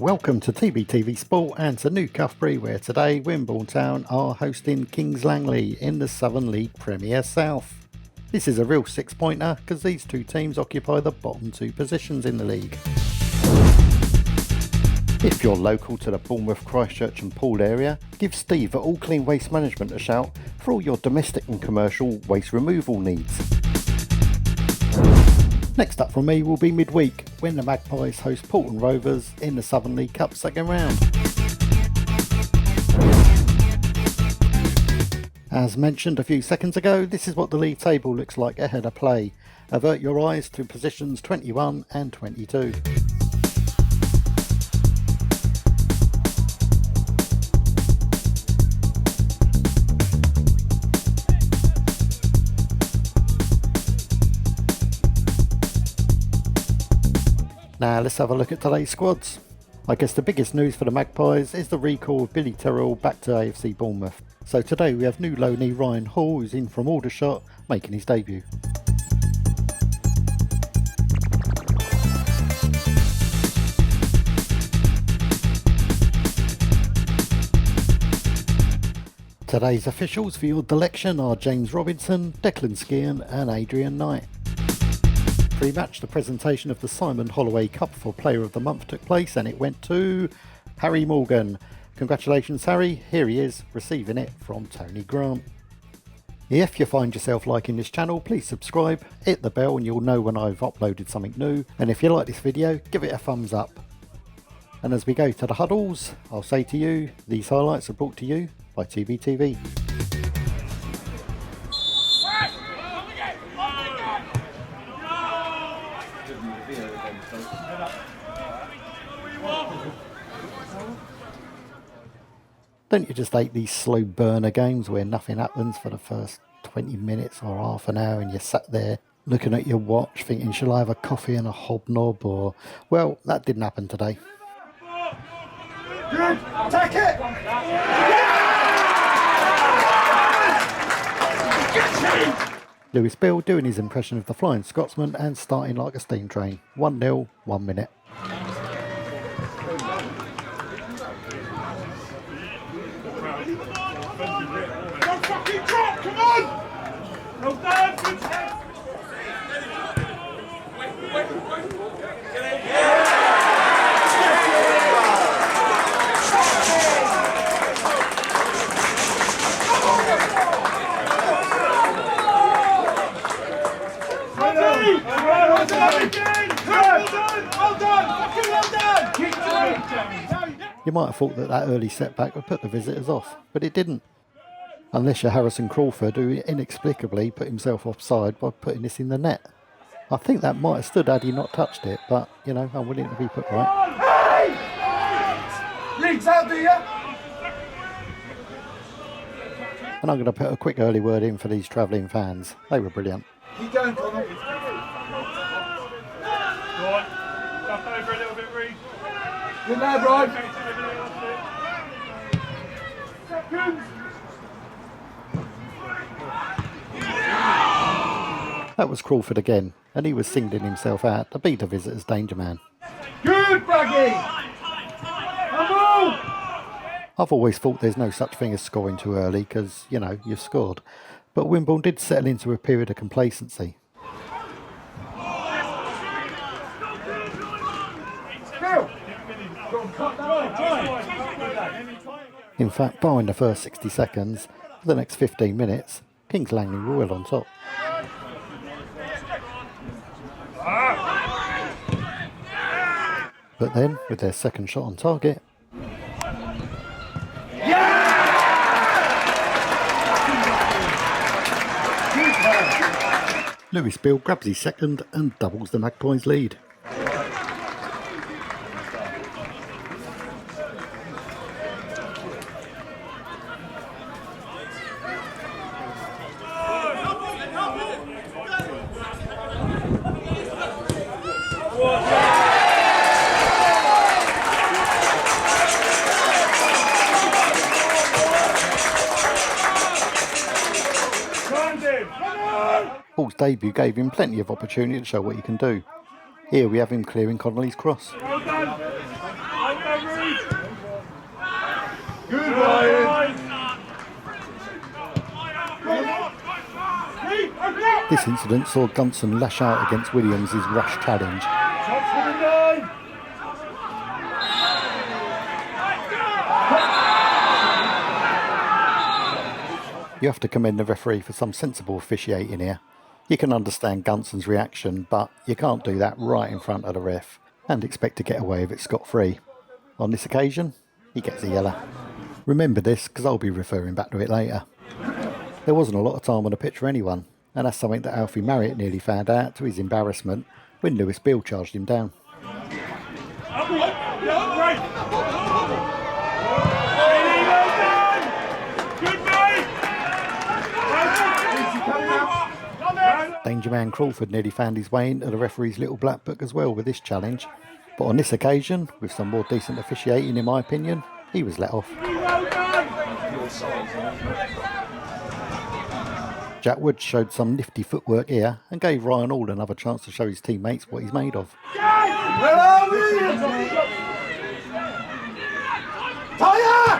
Welcome to TBTVSport and to New Cuthbury, where today Wimborne Town are hosting Kings Langley in the Southern League Premier South. This is a real six-pointer because these two teams occupy the bottom two positions in the league. If you're local to the Bournemouth, Christchurch and Poole area, give Steve at All Clean Waste Management a shout for all your domestic and commercial waste removal needs. Next up from me will be midweek, when the Magpies host Portland Rovers in the Southern League Cup second round. As mentioned a few seconds ago, this is what the league table looks like ahead of play. Avert your eyes to positions 21 and 22. Now let's have a look at today's squads. I guess the biggest news for the Magpies is the recall of Billy Terrell back to AFC Bournemouth. So today we have new loanee Ryan Hall, who's in from Aldershot, making his debut. Today's officials for your selection are James Robinson, Declan Skian and Adrian Knight. Pre-match, the presentation of the Simon Holloway Cup for Player of the Month took place and it went to Harry Morgan. Congratulations Harry, here he is receiving it from Tony Grant. If you find yourself liking this channel, please subscribe, hit the bell and you'll know when I've uploaded something new, and if you like this video, give it a thumbs up. And as we go to the huddles, I'll say to you, these highlights are brought to you by TBTV. Don't you just hate these slow burner games where nothing happens for the first 20 minutes or half an hour and you're sat there looking at your watch thinking, shall I have a coffee and a hobnob? Or, well, that didn't happen today. Good, take it! Lewis Bill doing his impression of the Flying Scotsman and starting like a steam train. 1-0, 1 minute. Don't fucking drop, come on! Well done! You might have thought that early setback would put the visitors off, but it didn't. Unless you're Harrison Crawford, who inexplicably put himself offside by putting this in the net. I think that might have stood had he not touched it, but, you know, I'm willing to be put right. Hey! Leagues out, do you? And I'm going to put a quick early word in for these travelling fans. They were brilliant. Keep going, Connor. Go on. Jump over a little bit, Reed. Good lad, Ryan. That was Crawford again, and he was singling himself out to be the visitors' danger man. Good, Braggy. Come on. I've always thought there's no such thing as scoring too early because, you know, you've scored. But Wimborne did settle into a period of complacency. In fact, barring the first 60 seconds, for the next 15 minutes, Kings Langley were well on top. But then, with their second shot on target, Lewis Bill grabs his second and doubles the Magpies' lead. Hall's debut gave him plenty of opportunity to show what he can do. Here we have him clearing Connolly's cross. Well done. Good, Ryan. This incident saw Gunson lash out against Williams' rush challenge. Shots for the 9. You have to commend the referee for some sensible officiating here. You can understand Gunson's reaction, but you can't do that right in front of the ref and expect to get away with it scot-free. On this occasion, he gets a yellow. Remember this, because I'll be referring back to it later. There wasn't a lot of time on the pitch for anyone, and that's something that Alfie Marriott nearly found out to his embarrassment when Lewis Beale charged him down. Danger Man Crawford nearly found his way into the referee's little black book as well with this challenge, but on this occasion, with some more decent officiating in my opinion, he was let off. Jack Wood showed some nifty footwork here and gave Ryan Hall another chance to show his teammates what he's made of. Where are we? Fire!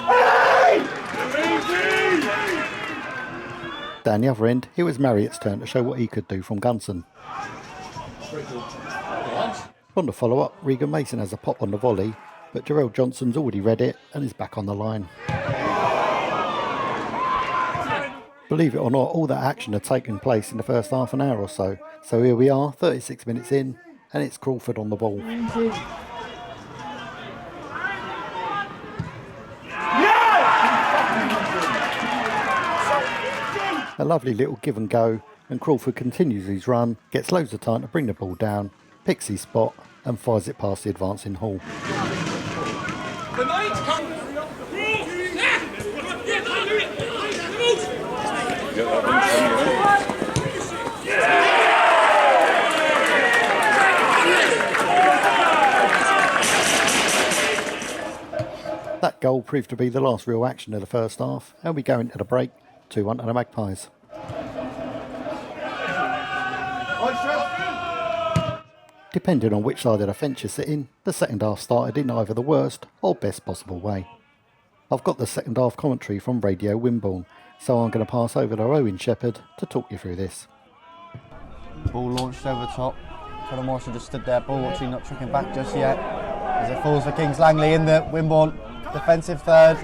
Hey! Down the other end, it was Marriott's turn to show what he could do from Gunson. On the follow-up, Regan Mason has a pop on the volley, but Jarrell Johnson's already read it and is back on the line. Believe it or not, all that action had taken place in the first half an hour or so. So here we are, 36 minutes in, and it's Crawford on the ball. A lovely little give and go, and Crawford continues his run, gets loads of time to bring the ball down, picks his spot, and fires it past the advancing Hall. That goal proved to be the last real action of the first half, and we go into the break 2-1 to the Magpies. Depending on which side of the fence you're sitting, the second half started in either the worst or best possible way. I've got the second half commentary from Radio Wimborne, so I'm going to pass over to Owen Shepherd to talk you through this. Ball launched over the top. Colin Morrison just stood there, ball watching, not tracking back just yet. As it falls for Kings Langley in the Wimborne defensive third.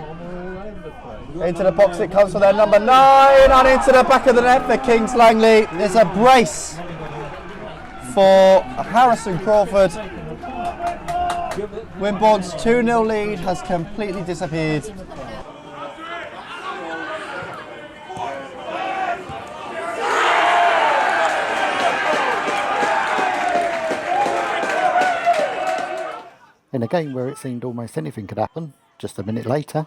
Into the box it comes for their number 9 and into the back of the net for Kings Langley. There's a brace for Harrison Crawford. Wimborne's 2-0 lead has completely disappeared. In a game where it seemed almost anything could happen, just a minute later,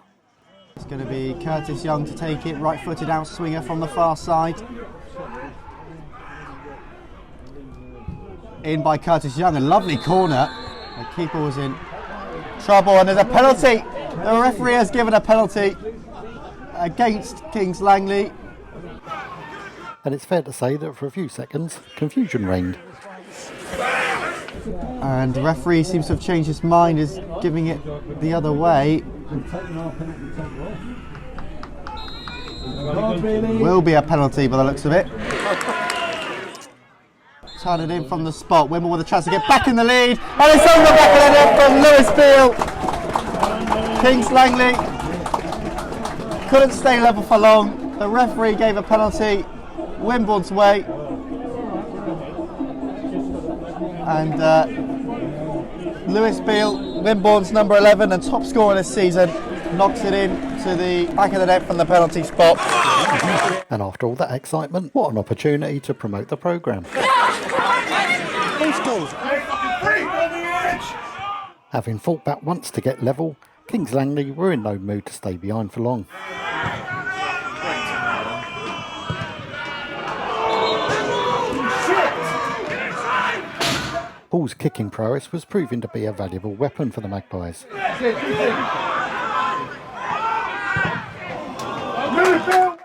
It's going to be Curtis Young to take it, right-footed outswinger from the far side. In by Curtis Young, a lovely corner. The keeper was in trouble and there's a penalty. The referee has given a penalty against Kings Langley. and it's fair to say that for a few seconds, confusion reigned. And the referee seems to have changed his mind, is giving it the other way. Will be a penalty by the looks of it. Turn it in from the spot. Wimborne with a chance to get back in the lead. And it's on the back of the net from Lewis Beale. Kings Langley couldn't stay level for long. The referee gave a penalty Wimborne's way. And Lewis Beale, Wimborne's number 11 and top scorer this season, knocks it in to the back of the net from the penalty spot. And after all that excitement, what an opportunity to promote the programme. Having fought back once to get level, Kings Langley were in no mood to stay behind for long. Hall's kicking prowess was proving to be a valuable weapon for the Magpies.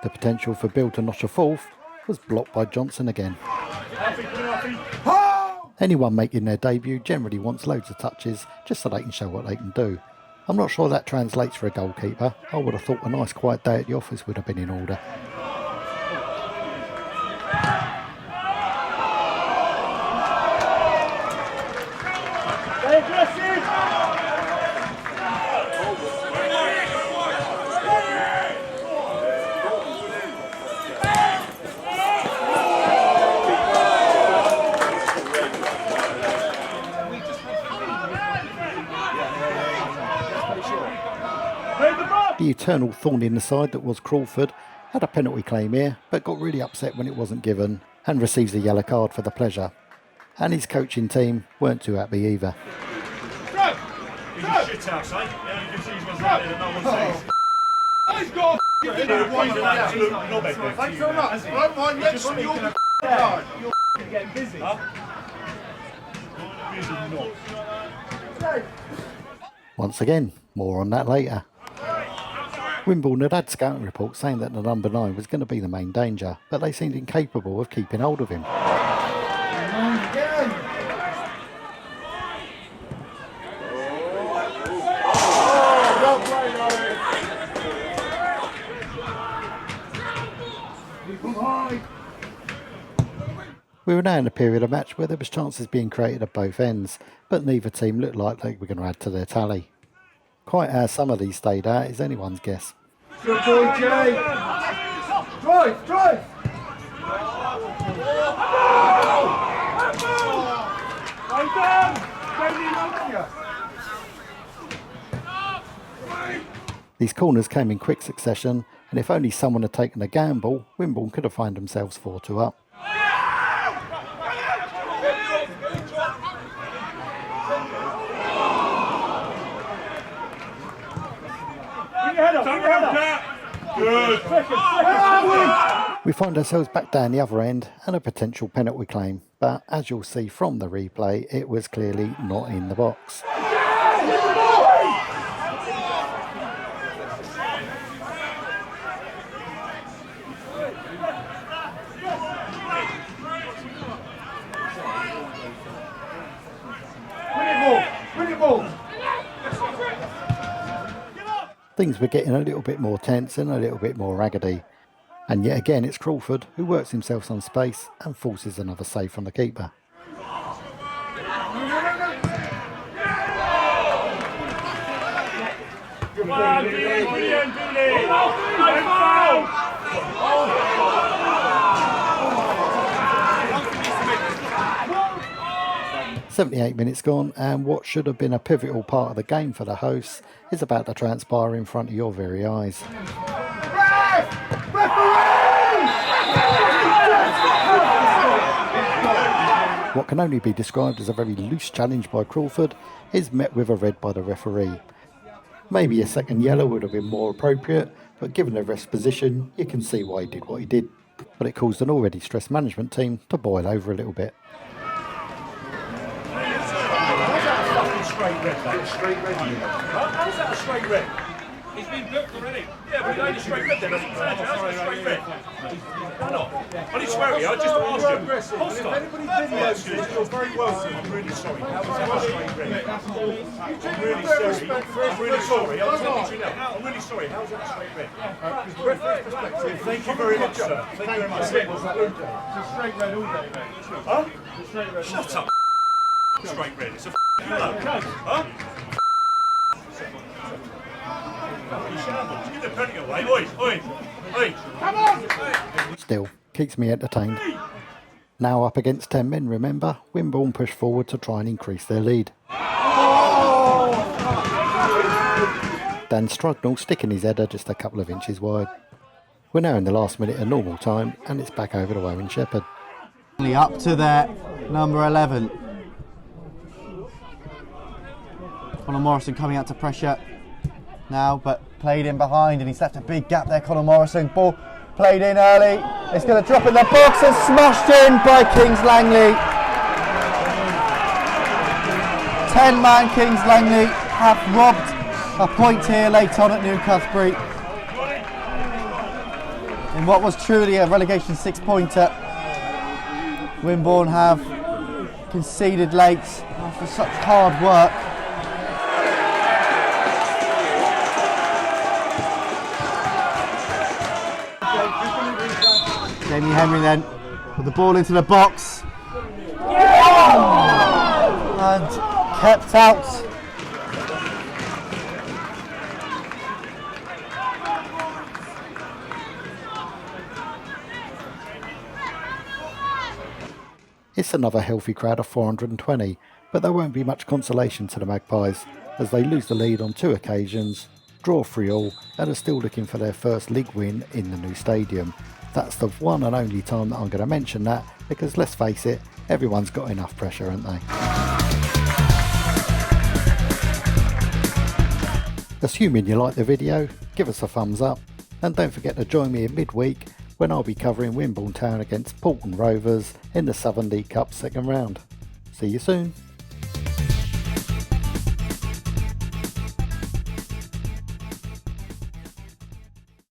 The potential for Bill to notch a fourth was blocked by Johnson again. Anyone making their debut generally wants loads of touches just so they can show what they can do. I'm not sure that translates for a goalkeeper. I would have thought a nice quiet day at the office would have been in order. Stay aggressive! The eternal thorn in the side that was Crawford had a penalty claim here, but got really upset when it wasn't given and receives a yellow card for the pleasure. And his coaching team weren't too happy either. He's a shit house, eh? Yeah, you can see he's got something that no one sees. He's got He's an absolute knobhead. Thanks so much. Right, one next one, you're getting busy. Once again, more on that later. Wimborne had scouting reports saying that the number 9 was going to be the main danger, but they seemed incapable of keeping hold of him. We were now in a period of match where there was chances being created at both ends, but neither team looked like they were going to add to their tally. Quite how some of these stayed out is anyone's guess. Good boy, Jay. Drive, drive. Well done. These corners came in quick succession, and if only someone had taken a gamble, Wimborne could have found themselves 4-2 up. Good. We find ourselves back down the other end and a potential penalty claim, but as you'll see from the replay, it was clearly not in the box. Win it ball. Things were getting a little bit more tense and a little bit more raggedy. And yet again it's Crawford who works himself some space and forces another save from the keeper. Brilliant, brilliant. No foul. 78 minutes gone, and what should have been a pivotal part of the game for the hosts is about to transpire in front of your very eyes. What can only be described as a very loose challenge by Crawford is met with a red by the referee. Maybe a second yellow would have been more appropriate, but given the ref's position, you can see why he did what he did. But it caused an already stressed management team to boil over a little bit. Straight red, that. Straight red. How's that a straight red? He's been booked already. Yeah, but he ain't a straight red then. That's what I'm saying. How's that a straight red? Why not? I didn't swear at you. I just asked you. Hostile. Anybody videos you, you're very welcome. I'm really sorry. How's that a straight red? I'm really sorry. I'm really sorry. I'm telling you now. I'm really sorry. How's that a straight red? Thank you very much, sir. Thank you very much. It's a straight red all day, mate. Huh? Straight red. Shut up. Straight red. It's a yellow. Huh? You shambles. Give the penalty away. Oi, oi, oi. Come on! Still, keeps me entertained. Now up against 10 men, remember, Wimborne pushed forward to try and increase their lead. Dan Strugnall sticking his header just a couple of inches wide. We're now in the last minute of normal time, and it's back over to Owen Shepherd. Up to their number 11. Conor Morrison coming out to pressure now, but played in behind, and he's left a big gap there. Conor Morrison, ball played in early. It's going to drop in the box and smashed in by Kings Langley. 10-man Kings Langley have robbed a point here late on at New Cuthbury in what was truly a relegation 6-pointer. Wimborne have conceded late after such hard work. Jamie Henry then put the ball into the box and kept out. It's another healthy crowd of 420, but there won't be much consolation to the Magpies as they lose the lead on 2 occasions, draw 3-3 and are still looking for their first league win in the new stadium. That's the one and only time that I'm going to mention that, because let's face it, everyone's got enough pressure, haven't they? Assuming you like the video, give us a thumbs up and don't forget to join me in midweek when I'll be covering Wimborne Town against Porton Rovers in the Southern League Cup second round. See you soon.